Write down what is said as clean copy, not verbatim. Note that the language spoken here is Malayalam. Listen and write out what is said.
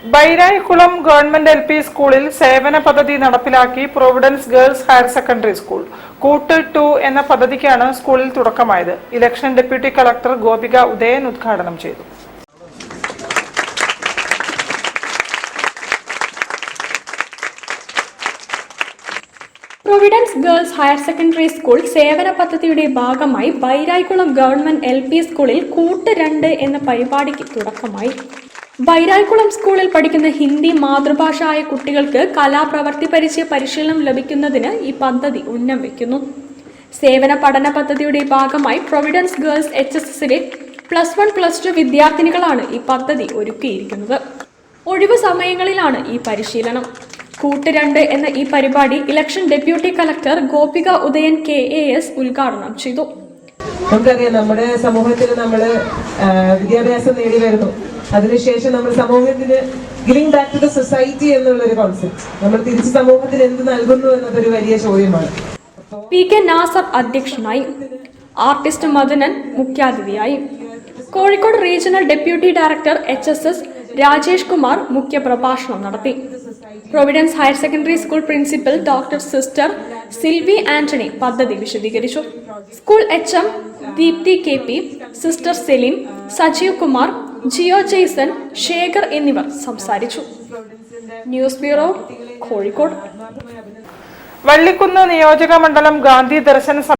ബൈരായിക്കുളം ഗവൺമെന്റ് LP സ്കൂളിൽ സേവന പദ്ധതി നടപ്പിലാക്കി Providence girls higher secondary school. കൂട്ട് 2 എന്ന പദ്ധതിക്കാണ് സ്കൂളിൽ തുടക്കമായത്. Election deputy collector Gopika Udayan ഉദ്ഘാടനം ചെയ്തു. Providence girls higher secondary school സേവന പദ്ധതിയുടെ ഭാഗമായി ബൈരായിക്കുളം ഗവൺമെന്റ് LP സ്കൂളിൽ കൂട്ട് 2 എന്ന പരിപാടിക്ക് തുടക്കമായി. ബൈരായിക്കുളം സ്കൂളിൽ പഠിക്കുന്ന ഹിന്ദി മാതൃഭാഷയായ കുട്ടികൾക്ക് കലാപ്രവർത്തി പരിചയ പരിശീലനം ലഭിക്കുന്നതിന് ഈ പദ്ധതി ഉന്നം വയ്ക്കുന്നു. സേവന പഠന പദ്ധതിയുടെ ഭാഗമായി പ്രൊവിഡൻസ് ഗേൾസ് HSSലെ +1, +2 വിദ്യാർത്ഥിനികളാണ് ഈ പദ്ധതി ഒരുക്കിയിരിക്കുന്നത്. ഒഴിവു സമയങ്ങളിലാണ് ഈ പരിശീലനം. കൂട്ട് 2 എന്ന ഈ പരിപാടി election deputy collector Gopika Udayan KAS ഉദ്ഘാടനം ചെയ്തു. നമുക്കറിയാം, നമ്മുടെ സമൂഹത്തിൽ നമ്മൾ വിദ്യാഭ്യാസം നേടി വരുന്നു. അതിനുശേഷം നമ്മൾ സമൂഹത്തിന് giving back to the society എന്നുള്ളൊരു കോൺസെപ്റ്റ്, നമ്മൾ തിരിച്ച് സമൂഹത്തിന് എന്ത് നൽകുന്നു എന്നതൊരു വലിയ ചോദ്യമാണ്. PK നാസർ അധ്യക്ഷനായി, ആർട്ടിസ്റ്റ് മദനൻ മുഖ്യാതിഥിയായി, Kozhikode regional deputy director HSS Rajesh Kumar മുഖ്യ പ്രഭാഷണം നടത്തി. Providence higher secondary school principal doctor sister Silvi Antony പദ്ധതി വിശദീകരിച്ചു. School HM Deepthi KP, sister Celine, Sajeev Kumar, Jio Jaison, Shekhar എന്നിവർ സംസാരിച്ചു. News bureau, Kozhikode. വള്ളിക്കുന്ന് നിയോജക മണ്ഡലം ഗാന്ധി ദർശൻ